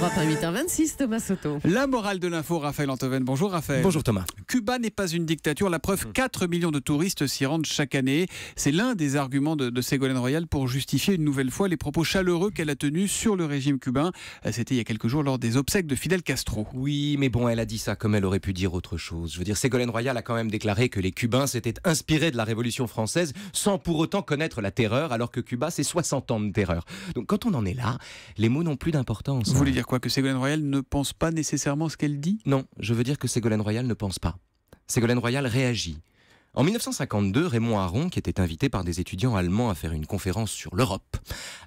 Europe 1, 8h26, Thomas Soto. La morale de l'info, Raphaël Antoven. Bonjour Raphaël. Bonjour Thomas. Cuba n'est pas une dictature, la preuve, 4 millions de touristes s'y rendent chaque année. C'est l'un des arguments de Ségolène Royal pour justifier une nouvelle fois les propos chaleureux qu'elle a tenus sur le régime cubain. C'était il y a quelques jours lors des obsèques de Fidel Castro. Oui, mais bon, elle a dit ça comme elle aurait pu dire autre chose. Je veux dire, Ségolène Royal a quand même déclaré que les Cubains s'étaient inspirés de la Révolution française sans pour autant connaître la terreur, alors que Cuba, c'est 60 ans de terreur. Donc quand on en est là, les mots n'ont plus d'importance. Vous voulez dire quoi? Que Ségolène Royal ne pense pas nécessairement ce qu'elle dit? Non, je veux dire que Ségolène Royal ne pense pas. Ségolène Royal réagit. En 1952, Raymond Aron, qui était invité par des étudiants allemands à faire une conférence sur l'Europe,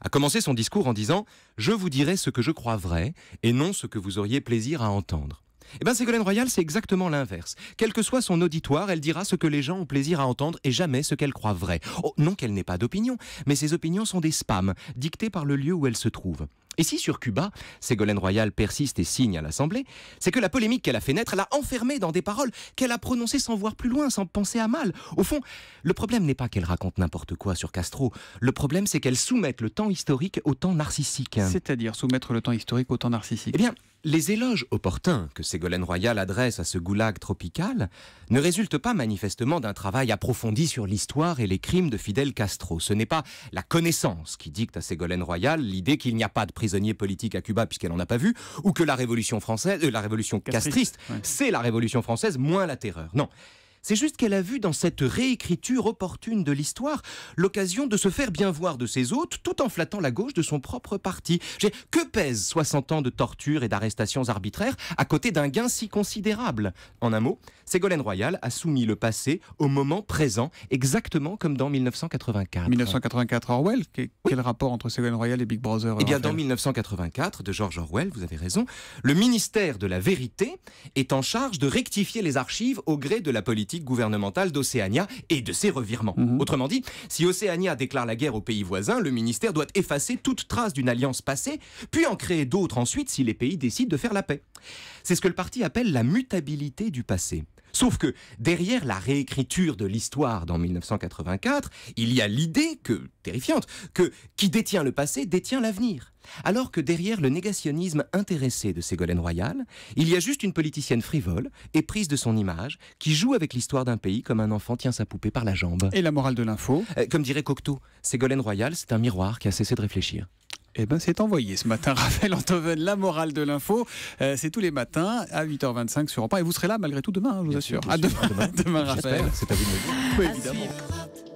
a commencé son discours en disant « Je vous dirai ce que je crois vrai et non ce que vous auriez plaisir à entendre ». Eh bien, Ségolène Royal, c'est exactement l'inverse. Quel que soit son auditoire, elle dira ce que les gens ont plaisir à entendre et jamais ce qu'elle croit vrai. Oh, non qu'elle n'ait pas d'opinion, mais ses opinions sont des spams, dictées par le lieu où elle se trouve. Et si sur Cuba, Ségolène Royal persiste et signe à l'Assemblée, c'est que la polémique qu'elle a fait naître l'a enfermée dans des paroles qu'elle a prononcées sans voir plus loin, sans penser à mal. Au fond, le problème n'est pas qu'elle raconte n'importe quoi sur Castro. Le problème, c'est qu'elle soumette le temps historique au temps narcissique. C'est-à-dire soumettre le temps historique au temps narcissique? Eh bien, les éloges opportuns que Ségolène Royal adresse à ce goulag tropical ne résultent pas manifestement d'un travail approfondi sur l'histoire et les crimes de Fidel Castro. Ce n'est pas la connaissance qui dicte à Ségolène Royal l'idée qu'il n'y a pas de prisonniers politiques à Cuba puisqu'elle n'en a pas vu, ou que la révolution française, la révolution castriste, ouais. C'est la révolution française moins la terreur. Non. C'est juste qu'elle a vu dans cette réécriture opportune de l'histoire l'occasion de se faire bien voir de ses hôtes tout en flattant la gauche de son propre parti. Que pèsent 60 ans de torture et d'arrestations arbitraires à côté d'un gain si considérable? En un mot, Ségolène Royal a soumis le passé au moment présent, exactement comme dans 1984. 1984, Orwell? Quel rapport entre Ségolène Royal et Big Brother? Eh bien, dans 1984, de George Orwell, vous avez raison, le ministère de la Vérité est en charge de rectifier les archives au gré de la politique gouvernementale d'Océania et de ses revirements. Autrement dit, si Océania déclare la guerre aux pays voisins, le ministère doit effacer toute trace d'une alliance passée, puis en créer d'autres ensuite si les pays décident de faire la paix. C'est ce que le parti appelle la mutabilité du passé. Sauf que derrière la réécriture de l'histoire dans 1984, il y a l'idée terrifiante, que qui détient le passé détient l'avenir. Alors que derrière le négationnisme intéressé de Ségolène Royal, il y a juste une politicienne frivole, éprise de son image, qui joue avec l'histoire d'un pays comme un enfant tient sa poupée par la jambe. Et la morale de l'info? Comme dirait Cocteau, Ségolène Royal, c'est un miroir qui a cessé de réfléchir. Eh bien, c'est envoyé ce matin, Raphaël Antoven, la morale de l'info. C'est tous les matins à 8h25 sur Europe 1. Et vous serez là malgré tout demain, je vous assure. Bien sûr. À demain, Raphaël. C'est à vous de me dire. Oui, évidemment.